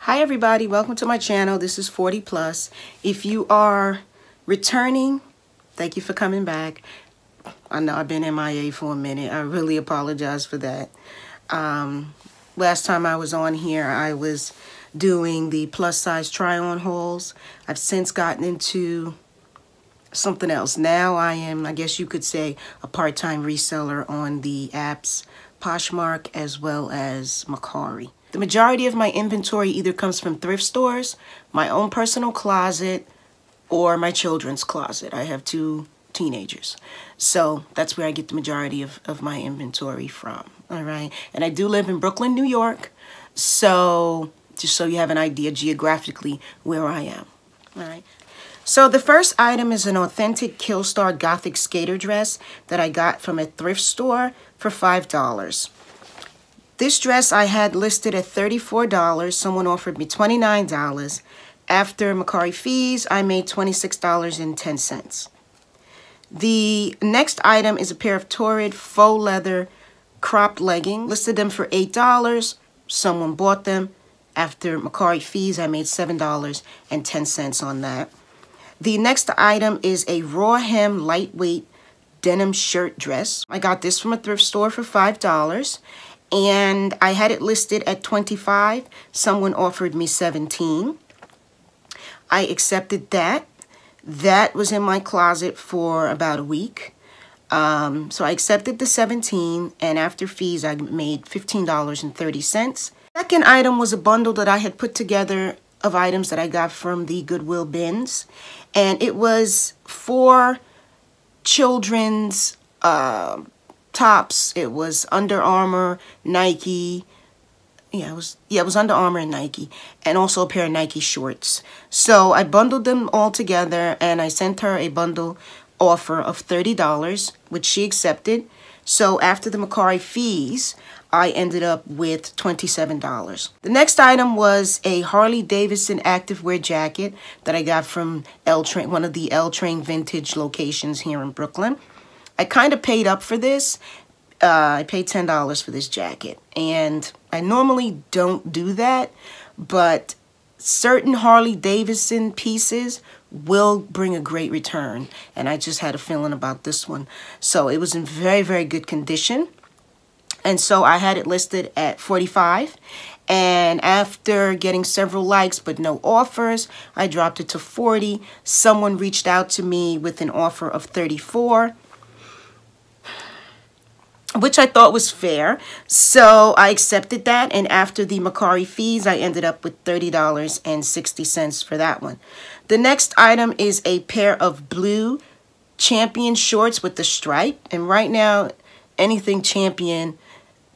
Hi everybody, welcome to my channel. This is Forteeplus. If you are returning, thank you for coming back. I know I've been MIA for a minute. I really apologize for that. Last time I was on here, I was doing the plus size try-on hauls. I've since gotten into something else. Now I am, I guess you could say, a part-time reseller on the apps Poshmark as well as Mercari. The majority of my inventory either comes from thrift stores, my own personal closet, or my children's closet. I have two teenagers. So that's where I get the majority of my inventory from. All right. And I do live in Brooklyn, New York. So just so you have an idea geographically where I am. All right. So the first item is an authentic Killstar Gothic skater dress that I got from a thrift store for $5. This dress I had listed at $34. Someone offered me $29. After Mercari fees, I made $26.10. The next item is a pair of Torrid faux leather cropped leggings. Listed them for $8. Someone bought them. After Mercari fees, I made $7.10 on that. The next item is a raw hem lightweight denim shirt dress. I got this from a thrift store for $5. And I had it listed at $25. Someone offered me $17. I accepted that. That was in my closet for about a week. So I accepted the $17, and after fees, I made $15.30. Second item was a bundle that I had put together of items that I got from the Goodwill bins. And it was 4 children's tops. It was Under Armour, Nike. It was Under Armour and Nike, and also a pair of Nike shorts. So I bundled them all together, and I sent her a bundle offer of $30, which she accepted. So after the Mercari fees, I ended up with $27. The next item was a Harley Davidson activewear jacket that I got from L-Train, one of the L-Train vintage locations here in Brooklyn. I kind of paid up for this. I paid $10 for this jacket. And I normally don't do that, but certain Harley Davidson pieces will bring a great return. And I just had a feeling about this one. So it was in very, very good condition. And so I had it listed at $45. And after getting several likes but no offers, I dropped it to $40. Someone reached out to me with an offer of $34. Which I thought was fair. So I accepted that, and after the Mercari fees, I ended up with $30.60 for that one. The next item is a pair of blue Champion shorts with the stripe, and right now, anything Champion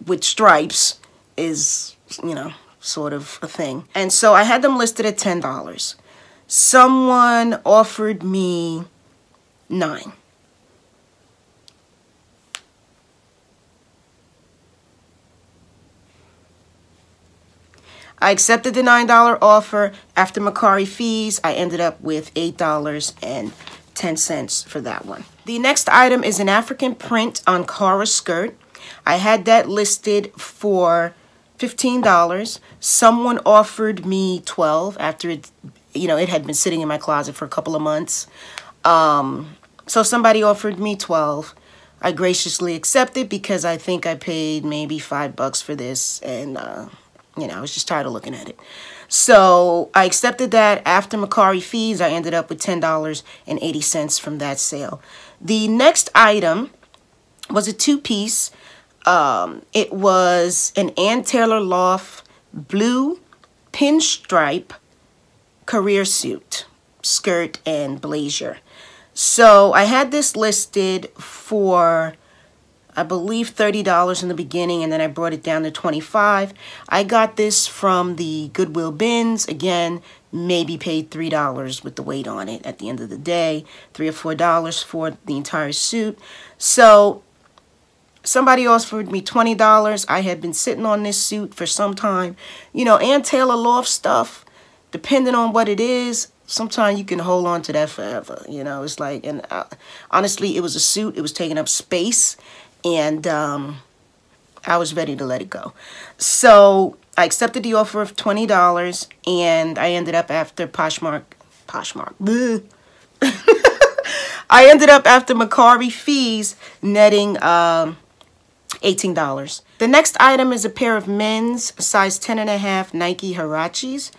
with stripes is, you know, sort of a thing. And so I had them listed at $10. Someone offered me $9. I accepted the $9 offer. After Mercari fees, I ended up with $8.10 for that one. The next item is an African print Ankara skirt. I had that listed for $15. Someone offered me $12 after it, it had been sitting in my closet for a couple of months. So somebody offered me $12. I graciously accepted because I think I paid maybe $5 for this, and I was just tired of looking at it. So I accepted that. After Mercari fees, I ended up with $10.80 from that sale. The next item was a 2-piece. It was an Ann Taylor Loft blue pinstripe career suit, skirt, and blazer. So I had this listed for, I believe, $30 in the beginning, and then I brought it down to $25. I got this from the Goodwill bins. Again, maybe paid $3 with the weight on it at the end of the day. $3 or $4 for the entire suit. So somebody offered me $20. I had been sitting on this suit for some time. Ann Taylor Loft stuff, depending on what it is, sometimes you can hold on to that forever. It's like, and honestly, it was a suit. It was taking up space. And I was ready to let it go. So I accepted the offer of $20, and I ended up after Poshmark. Bleh. I ended up after Mercari fees netting $18. The next item is a pair of men's size 10.5 Nike Huaraches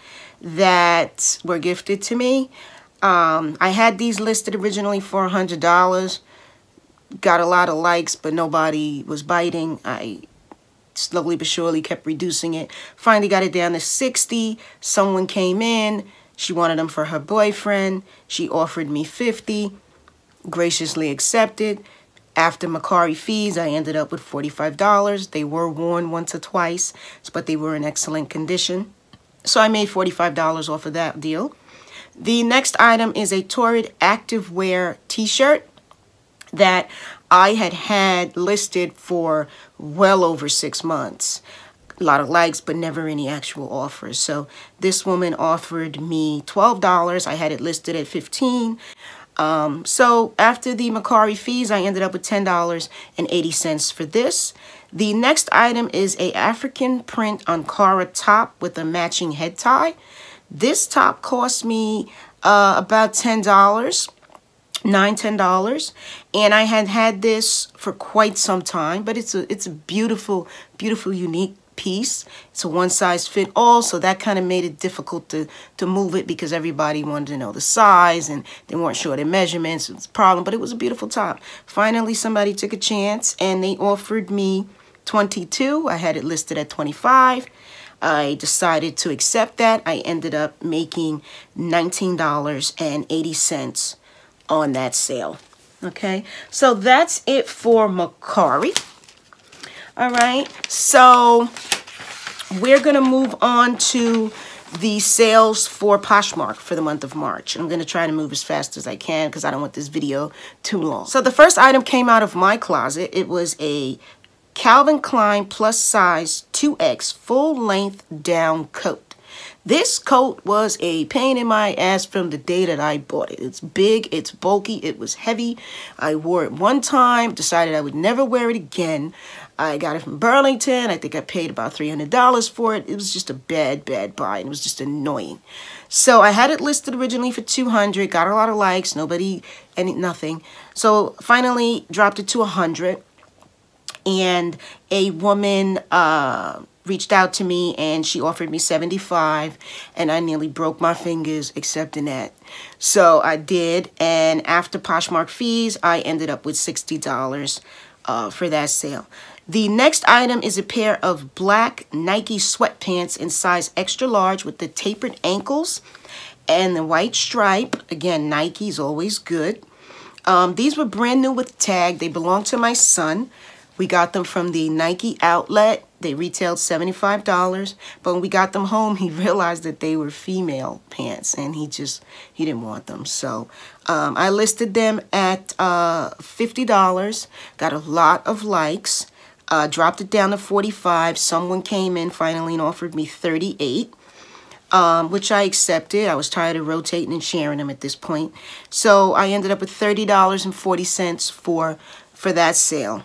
that were gifted to me. I had these listed originally for $100. Got a lot of likes, but nobody was biting. I slowly but surely kept reducing it. Finally got it down to 60. Someone came in. She wanted them for her boyfriend. She offered me 50. Graciously accepted. After Mercari fees, I ended up with $45. They were worn once or twice, but they were in excellent condition. So I made $45 off of that deal. The next item is a Torrid Activewear t-shirt that I had listed for well over 6 months. A lot of likes, but never any actual offers. So this woman offered me $12. I had it listed at $15. So after the Mercari fees, I ended up with $10.80 for this. The next item is a African print Ankara top with a matching head tie. This top cost me about $10, $10, and I had this for quite some time. But it's a beautiful, unique piece. It's a one size fit all, so that kind of made it difficult to move it because everybody wanted to know the size and they weren't sure their measurements. It was a problem, but it was a beautiful top. Finally, somebody took a chance and they offered me $22. I had it listed at $25. I decided to accept that. I ended up making $19.80 on that sale. Okay, so that's it for Mercari. All right, so we're going to move on to the sales for Poshmark for the month of March. I'm going to try to move as fast as I can because I don't want this video too long. So the first item came out of my closet. It was a Calvin Klein plus size 2X full-length down coat. This coat was a pain in my ass from the day that I bought it. It's big, it's bulky, it was heavy. I wore it one time, decided I would never wear it again. I got it from Burlington. I think I paid about $300 for it. It was just a bad buy. It was just annoying. So I had it listed originally for $200. Got a lot of likes. Nothing. So finally dropped it to $100. And a woman reached out to me and she offered me $75. And I nearly broke my fingers accepting that. So I did. And after Poshmark fees, I ended up with $60 for that sale. The next item is a pair of black Nike sweatpants in size extra large with the tapered ankles and the white stripe. Again, Nike's always good. These were brand new with tag. They belong to my son. We got them from the Nike outlet. They retailed $75, but when we got them home, he realized that they were female pants, and he didn't want them. So I listed them at $50. Got a lot of likes. Dropped it down to $45. Someone came in finally and offered me $38, which I accepted. I was tired of rotating and sharing them at this point. So I ended up with $30.40 for that sale.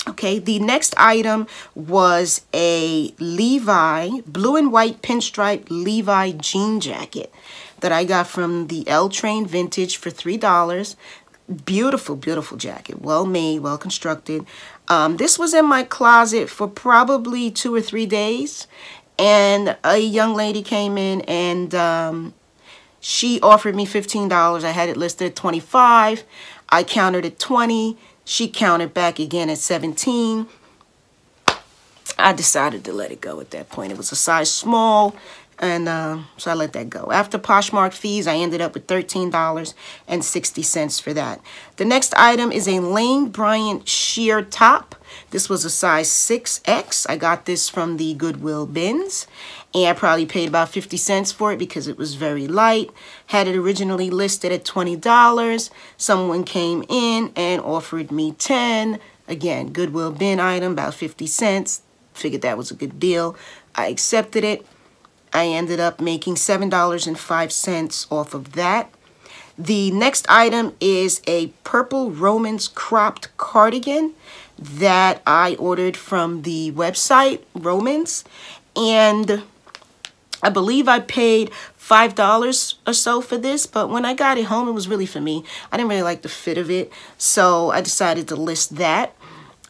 Okay, the next item was a Levi, blue and white pinstripe Levi jean jacket that I got from the L Train Vintage for $3. Beautiful, beautiful jacket. Well made, well constructed. This was in my closet for probably 2 or 3 days. And a young lady came in and she offered me $15. I had it listed at $25. I countered at $20. She countered back again at $17. I decided to let it go at that point. It was a size small, and so I let that go. After Poshmark fees, I ended up with $13.60 for that. The next item is a Lane Bryant sheer top. This was a size 6X. I got this from the Goodwill bins, and I probably paid about 50 cents for it because it was very light. Had it originally listed at $20. Someone came in and offered me $10. Again, Goodwill bin item, about 50 cents. Figured that was a good deal. I accepted it. I ended up making $7.05 off of that. The next item is a purple Romans cropped cardigan that I ordered from the website Romans, And I believe I paid $5 or so for this, but when I got it home, it was really for me. I didn't really like the fit of it, so I decided to list that.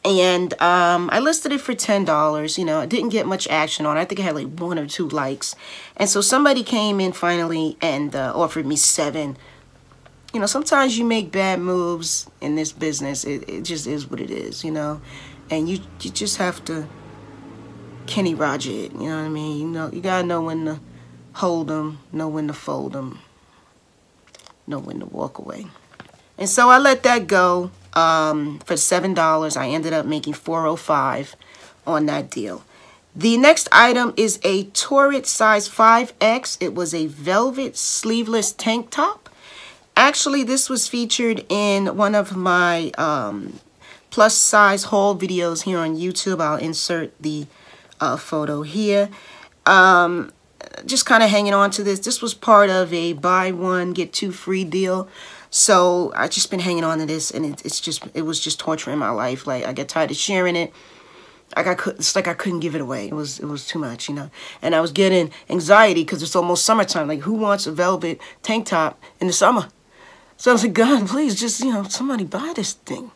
And I listed it for $10. You know, I didn't get much action on it. I think I had like 1 or 2 likes. And so somebody came in finally and offered me $7. You know, sometimes you make bad moves in this business. It just is what it is, you know. And you just have to Kenny Roger it, you know what I mean? You know, you gotta know when to hold them, know when to fold them, know when to walk away. And so I let that go for $7. I ended up making $4.05 on that deal. The next item is a Torrid size 5X. It was a velvet sleeveless tank top. Actually, this was featured in one of my plus size haul videos here on YouTube. I'll insert the photo here. Just kind of hanging on to this. This was part of a buy one get 2 free deal. So I just been hanging on to this, and it was just torturing my life. Like, I got tired of sharing it. It's like I couldn't give it away. It was too much, you know. And I was getting anxiety because it's almost summertime. Like, who wants a velvet tank top in the summer? So I was like, God, please, just, you know, somebody buy this thing.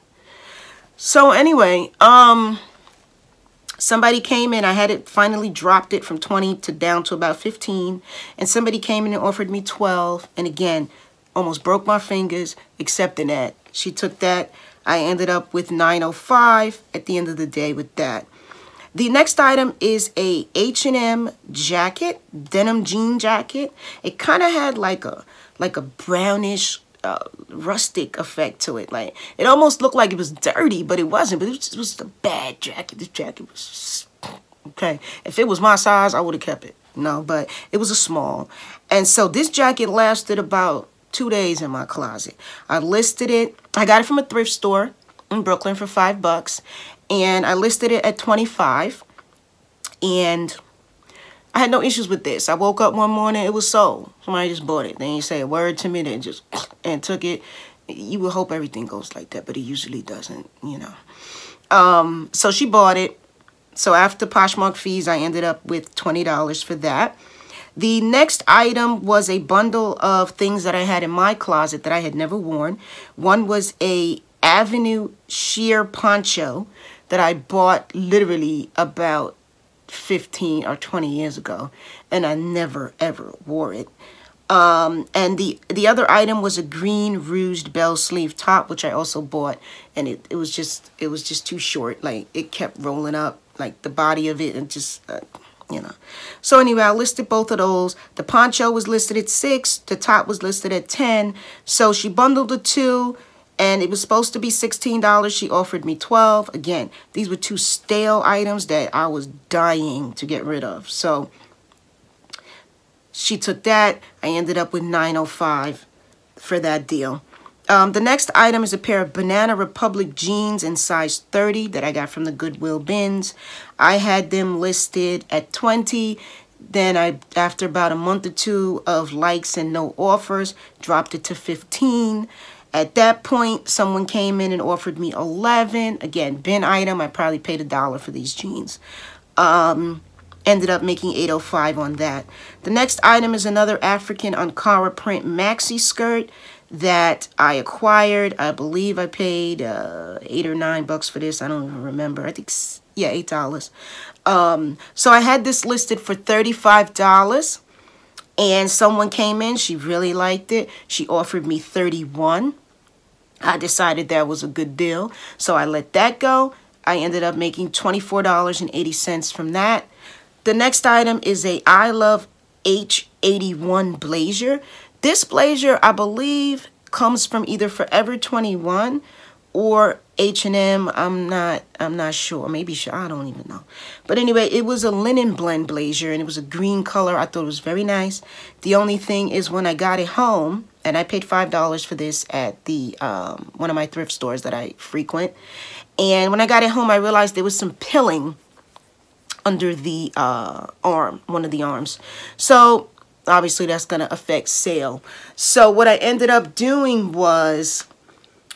So anyway, somebody came in. I had it finally dropped it from 20 to down to about 15. And somebody came in and offered me 12. And again, almost broke my fingers accepting that. She took that. I ended up with $9.05 at the end of the day with that. The next item is a H&M jacket, denim jean jacket. It kind of had like a brownish rustic effect to it. Like, it almost looked like it was dirty, but it wasn't. But it was a bad jacket. This jacket was okay. If it was my size, I would have kept it. No, but it was a small. And so this jacket lasted about 2 days in my closet. I listed it. I got it from a thrift store in Brooklyn for $5, and I listed it at $25. And I had no issues with this. I woke up one morning, it was sold. Somebody just bought it. They ain't say a word to me. They just and took it. You would hope everything goes like that, but it usually doesn't, you know. So she bought it. So after Poshmark fees, I ended up with $20 for that. The next item was a bundle of things that I had in my closet that I had never worn. One was a Avenue sheer poncho that I bought literally about 15 or 20 years ago, and I never ever wore it. And the other item was a green ruched bell sleeve top, which I also bought, and it was just too short. Like, it kept rolling up, like the body of it, and just you know. So anyway, I listed both of those. The poncho was listed at $6, the top was listed at $10. So she bundled the two, and it was supposed to be $16. She offered me $12. Again, these were 2 stale items that I was dying to get rid of. So she took that. I ended up with $9.05 for that deal. The next item is a pair of Banana Republic jeans in size 30 that I got from the Goodwill bins. I had them listed at $20. Then after about a month or 2 of likes and no offers, dropped it to $15. At that point, someone came in and offered me $11. Again, bin item. I probably paid $1 for these jeans. Ended up making $8.05 on that. The next item is another African Ankara print maxi skirt that I acquired. I believe I paid $8 or $9 for this. I don't even remember. I think, yeah, $8. So I had this listed for $35. And someone came in, she really liked it. She offered me $31. I decided that was a good deal, so I let that go. I ended up making $24.80 from that. The next item is a I Love H81 blazer. This blazer, I believe, comes from either Forever 21 or H&M. I'm not sure. Maybe sure. I don't even know. But anyway, it was a linen blend blazer, and it was a green color. I thought it was very nice. The only thing is, when I got it home, and I paid $5 for this at the one of my thrift stores that I frequent, and when I got it home, I realized there was some pilling under the arm, one of the arms. So obviously that's going to affect sale. So what I ended up doing was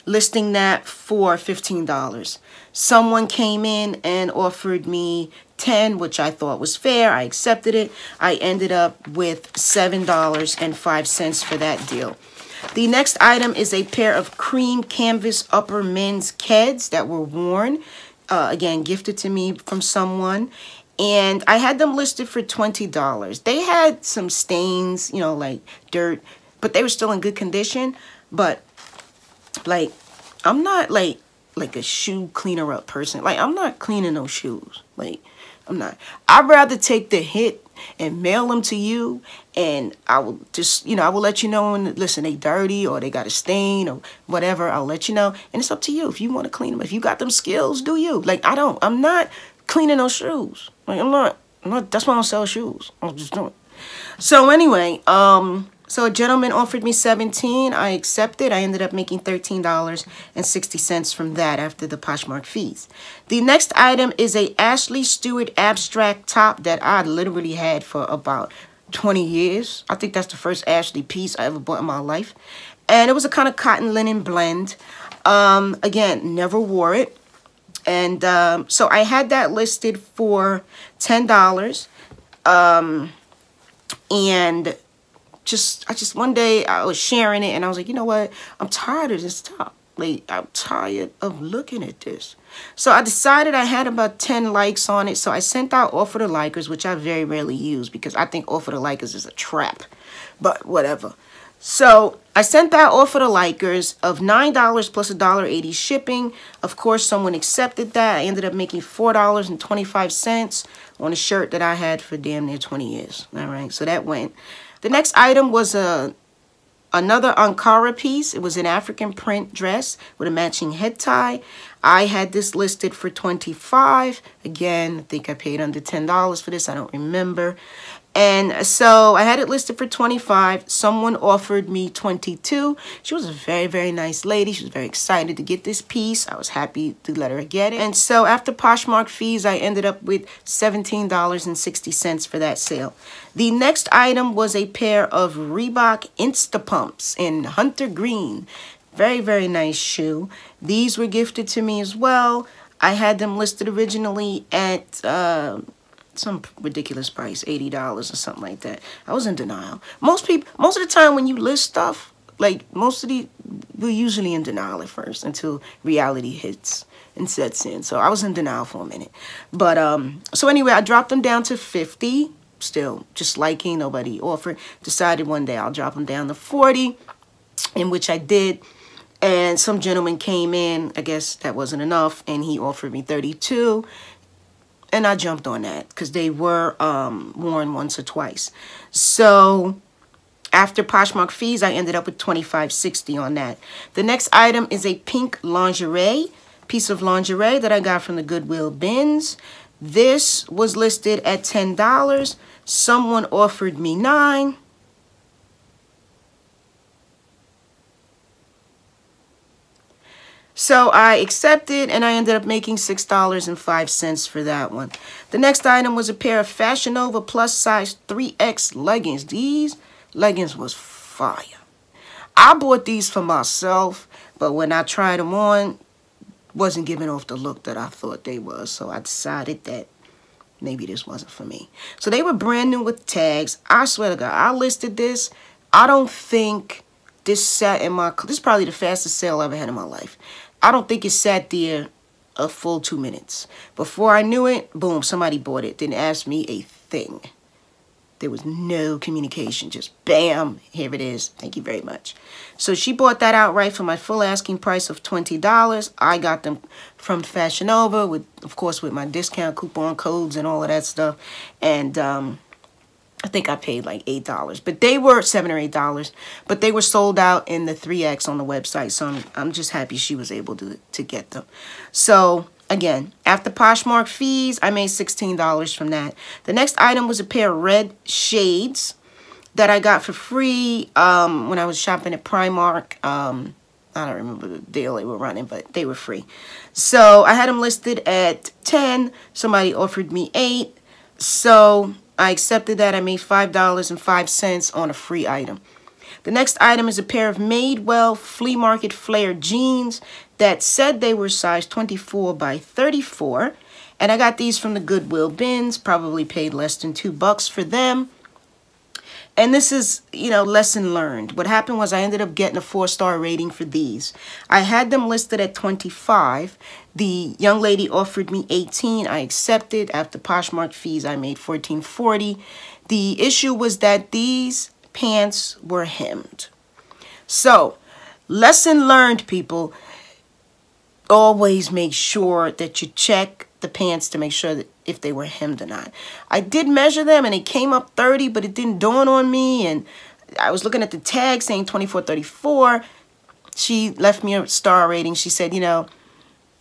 listing that for $15. Someone came in and offered me 10, which I thought was fair. I accepted it. I ended up with $7.05 for that deal. The next item is a pair of cream canvas upper men's Keds that were worn. Again, gifted to me from someone. And I had them listed for $20. They had some stains, you know, like dirt, but they were still in good condition. But, like, I'm not, like a shoe cleaner up person. Like, I'm not cleaning those shoes. Like, I'm not. I'd rather take the hit and mail them to you, and I will just, you know, I will let you know when, listen, they dirty or they got a stain or whatever. I'll let you know, and it's up to you if you want to clean them. If you got them skills, do you. Like, I'm not cleaning those shoes. Like, I'm not, that's why I don't sell shoes. I'm just doing it. So anyway, so a gentleman offered me $17. I accepted. I ended up making $13.60 from that after the Poshmark fees. The next item is a Ashley Stewart abstract top that I literally had for about 20 years. I think that's the first Ashley piece I ever bought in my life. And it was a kind of cotton linen blend. Again, never wore it. And so I had that listed for $10. And just one day I was sharing it and I was like, you know what? I'm tired of this top. Like, I'm tired of looking at this. So I decided I had about 10 likes on it. So I sent out offer to likers, which I very rarely use because I think offer to likers is a trap. But whatever. So I sent that offer to likers of $9 plus $1.80 shipping. Of course, someone accepted that. I ended up making $4.25 on a shirt that I had for damn near 20 years. All right, so that went. The next item was another Ankara piece. It was an African print dress with a matching head tie. I had this listed for $25. Again, I think I paid under $10 for this. I don't remember. And so I had it listed for $25. Someone offered me $22. She was a very, very nice lady. She was very excited to get this piece. I was happy to let her get it. And so after Poshmark fees, I ended up with $17.60 for that sale. The next item was a pair of Reebok Instapumps in Hunter Green. Very, very nice shoe. These were gifted to me as well. I had them listed originally at some ridiculous price, $80 or something like that. I was in denial. Most of the time when you list stuff, like we're usually in denial at first until reality hits and sets in. So I was in denial for a minute. But so anyway, I dropped them down to 50. Still just liking, nobody offered. Decided one day I'll drop them down to 40, in which I did. And some gentleman came in, I guess that wasn't enough, and he offered me 32. And I jumped on that because they were worn once or twice. So after Poshmark fees, I ended up with $25.60 on that. The next item is a pink lingerie, piece of lingerie that I got from the Goodwill bins. This was listed at $10. Someone offered me $9. So I accepted, and I ended up making $6.05 for that one. The next item was a pair of Fashion Nova plus size 3X leggings. These leggings was fire. I bought these for myself, but when I tried them on, wasn't giving off the look that I thought they was. So I decided that maybe this wasn't for me. So they were brand new with tags. I swear to God, I listed this. I don't think this sat in my... This is probably the fastest sale I ever had in my life. I don't think it sat there a full 2 minutes. Before I knew it, boom, somebody bought it. Didn't ask me a thing. There was no communication. Just bam, here it is. Thank you very much. So she bought that outright for my full asking price of $20. I got them from Fashion Nova, with, of course, with my discount coupon codes and all of that stuff. And I think I paid like $8, but they were $7 or $8, but they were sold out in the 3X on the website. So I'm just happy she was able to get them. So again, after Poshmark fees, I made $16 from that. The next item was a pair of red shades that I got for free when I was shopping at Primark. I don't remember the deal they were running, but they were free. So I had them listed at 10. Somebody offered me 8. So I accepted that. I made $5.05 on a free item. The next item is a pair of Madewell flea market flare jeans that said they were size 24 by 34. And I got these from the Goodwill bins, probably paid less than $2 for them. And this is, you know, lesson learned. What happened was I ended up getting a 4-star rating for these. I had them listed at 25. The young lady offered me 18. I accepted. After Poshmark fees, I made $14.40. The issue was that these pants were hemmed. So, lesson learned, people. Always make sure that you check the pants to make sure that if they were hemmed or not. I did measure them and it came up 30, but it didn't dawn on me. And I was looking at the tag saying 24.34. She left me a star rating. She said, you know,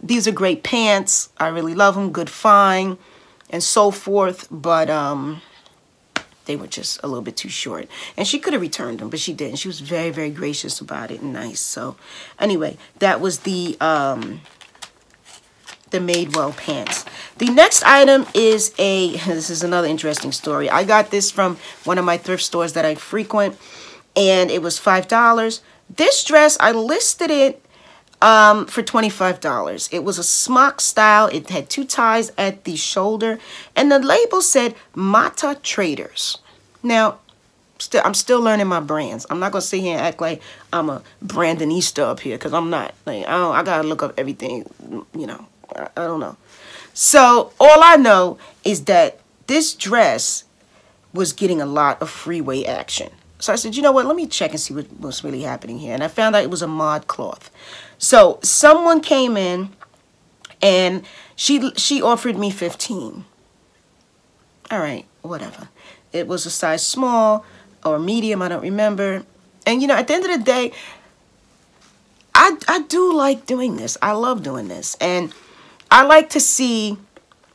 these are great pants. I really love them. Good find and so forth. But they were just a little bit too short. And she could have returned them, but she didn't. She was very, very gracious about it and nice. So anyway, that was the Madewell pants. The next item is this is another interesting story. I got this from one of my thrift stores that I frequent, and it was $5. This dress, I listed it for $25. It was a smock style. It had 2 ties at the shoulder, and the label said Mata Traders. Now, I'm still learning my brands. I'm not gonna sit here and act like I'm a brandinista up here, because I'm not. Like, I gotta look up everything, you know. I don't know. So all I know is that this dress was getting a lot of freeway action. So I said, you know what? Let me check and see what's really happening here. And I found out it was a mod cloth. So someone came in and she offered me 15. All right, whatever. It was a size small or medium. I don't remember. And, you know, at the end of the day, I do like doing this. I love doing this. And I like to see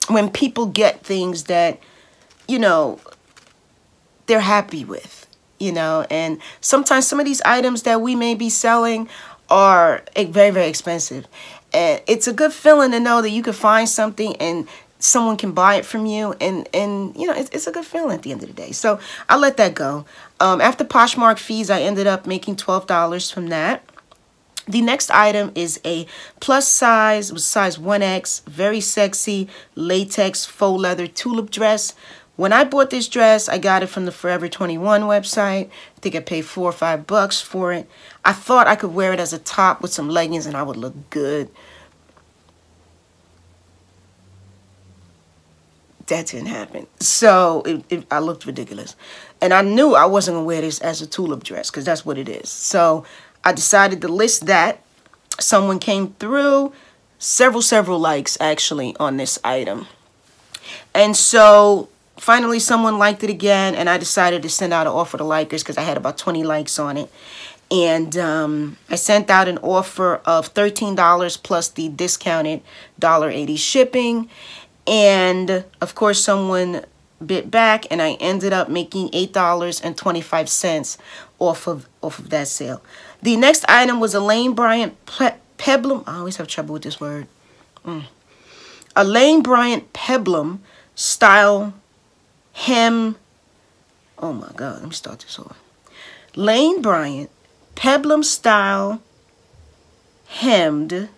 when people get things that, you know, they're happy with, you know. And sometimes some of these items that we may be selling are very, very expensive. And it's a good feeling to know that you can find something and someone can buy it from you. And you know, it's a good feeling at the end of the day. So I let that go. After Poshmark fees, I ended up making $12 from that. The next item is a plus size, size 1X, very sexy, latex, faux leather tulip dress. When I bought this dress, I got it from the Forever 21 website. I think I paid $4 or $5 for it. I thought I could wear it as a top with some leggings and I would look good. That didn't happen. So I looked ridiculous. And I knew I wasn't going to wear this as a tulip dress because that's what it is. So I decided to list that. Someone came through, several likes actually on this item. And so finally someone liked it again, and I decided to send out an offer to likers because I had about 20 likes on it. And I sent out an offer of $13 plus the discounted $1.80 shipping. And of course someone bit back, and I ended up making $8.25 off of that sale. The next item was a Lane Bryant Peplum. I always have trouble with this word. A Lane Bryant Peplum style hem. Oh my God, let me start this over. Lane Bryant Peplum style hemmed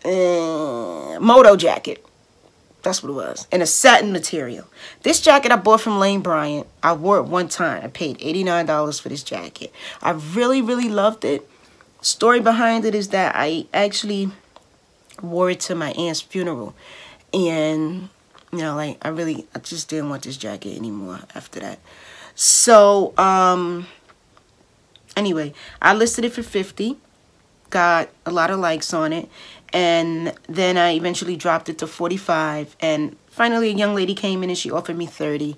moto jacket. That's what it was. In a satin material. This jacket I bought from Lane Bryant. I wore it one time. I paid $89 for this jacket. I really, really loved it. Story behind it is that I actually wore it to my aunt's funeral. And, you know, like, I just didn't want this jacket anymore after that. So, anyway, I listed it for $50. Got a lot of likes on it. And then I eventually dropped it to $45. And finally a young lady came in and she offered me $30.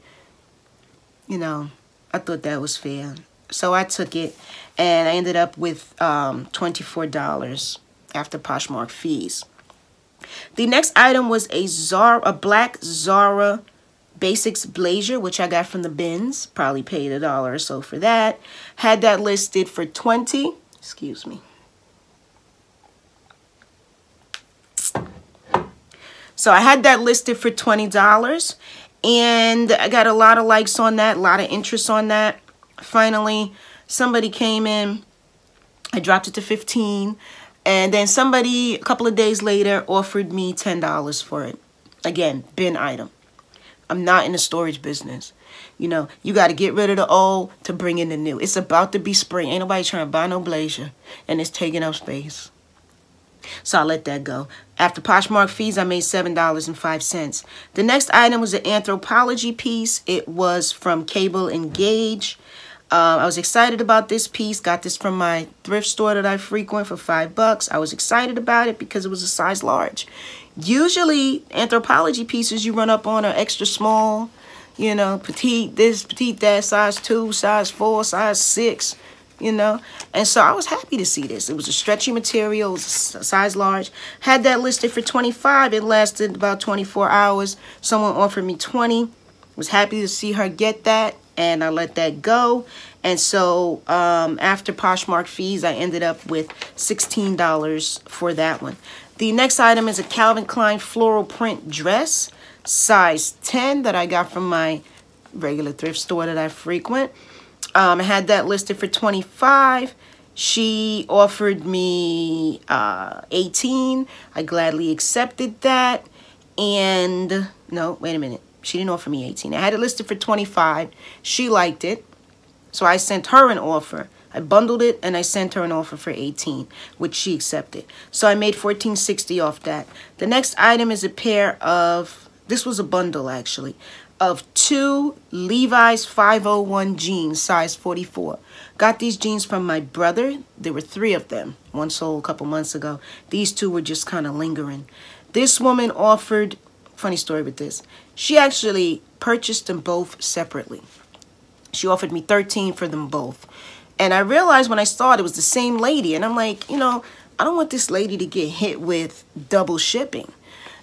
You know, I thought that was fair. So I took it and I ended up with $24 after Poshmark fees. The next item was a black Zara Basics blazer, which I got from the bins. Probably paid $1 or so for that. Had that listed for $20. Excuse me. So I had that listed for $20, and I got a lot of likes on that, a lot of interest on that. Finally, somebody came in. I dropped it to 15, and then somebody a couple of days later offered me $10 for it. Again, bin item. I'm not in the storage business. You know, you got to get rid of the old to bring in the new. It's about to be spring. Ain't nobody trying to buy no blazer, and it's taking up space. So I let that go. After Poshmark fees, I made $7.05. The next item was an anthropology piece. It was from Cable and Gauge. I was excited about this piece. Got this from my thrift store that I frequent for $5. I was excited about it because it was a size large. Usually, anthropology pieces you run up on are extra small. You know, petite this, petite that, size 2, size 4, size 6. You know, and so I was happy to see this. It was a stretchy material, it was a size large. Had that listed for $25. It lasted about 24 hours. Someone offered me $20. Was happy to see her get that, and I let that go. And so after Poshmark fees, I ended up with $16 for that one. The next item is a Calvin Klein floral print dress, size 10, that I got from my regular thrift store that I frequent. I had that listed for $25. She offered me $18. I gladly accepted that. And no, wait a minute. She didn't offer me $18. I had it listed for $25. She liked it, so I sent her an offer. I bundled it and I sent her an offer for $18, which she accepted. So I made $14.60 off that. The next item is a pair of, this was a bundle actually, of 2 Levi's 501 jeans, size 44. Got these jeans from my brother. There were 3 of them. One sold a couple months ago. These 2 were just kind of lingering. This woman offered, funny story with this, she actually purchased them both separately. She offered me $13 for them both. And I realized when I saw it was the same lady. And I'm like, you know, I don't want this lady to get hit with double shipping.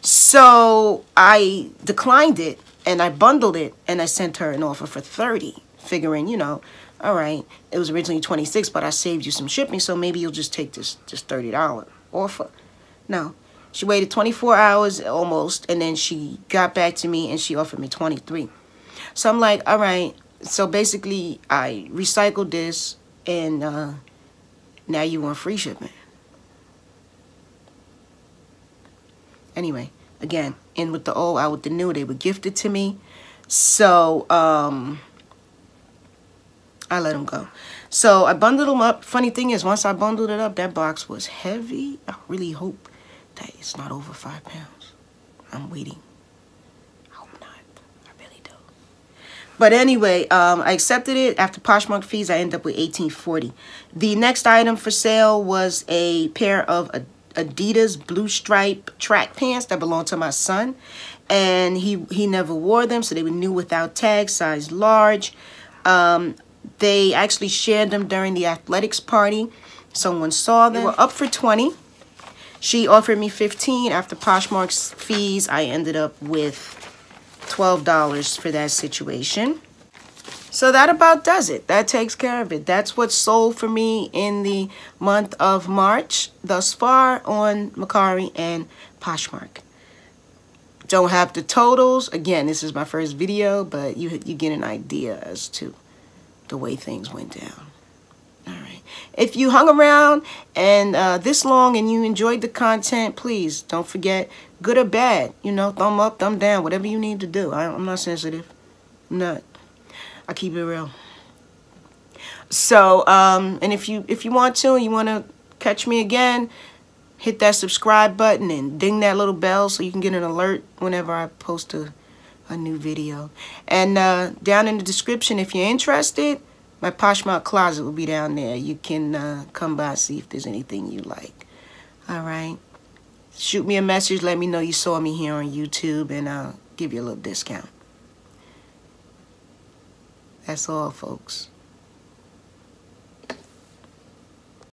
So I declined it. And I bundled it, and I sent her an offer for $30, figuring, you know, all right, it was originally $26, but I saved you some shipping, so maybe you'll just take this just $30 offer. No, she waited 24 hours almost, and then she got back to me, and she offered me $23. So I'm like, all right, so basically I recycled this, and now you want free shipping. Anyway. Again, in with the old, out with the new. They were gifted to me. So, I let them go. So, I bundled them up. Funny thing is, once I bundled it up, that box was heavy. I really hope that it's not over 5 pounds. I'm waiting. I hope not. I really do. But anyway, I accepted it. After Poshmark fees, I ended up with $18.40. The next item for sale was a pair of Adidas blue stripe track pants that belonged to my son, and he never wore them, so they were new without tags, size large. They actually shared them during the athletics party. Someone saw them. They were up for $20. She offered me $15. After Poshmark's fees, I ended up with $12 for that situation. So that about does it. That takes care of it. That's what sold for me in the month of March thus far on Mercari and Poshmark. Don't have the totals. Again, this is my first video, but you get an idea as to the way things went down. All right. If you hung around and this long and you enjoyed the content, please don't forget, good or bad, you know, thumb up, thumb down, whatever you need to do. I'm not sensitive. I'm not. I keep it real. So, and if you want to, and you want to catch me again, hit that subscribe button and ding that little bell so you can get an alert whenever I post a new video. And down in the description, if you're interested, my Poshmark closet will be down there. You can come by and see if there's anything you like. All right. Shoot me a message. Let me know you saw me here on YouTube, and I'll give you a little discount. That's all, folks.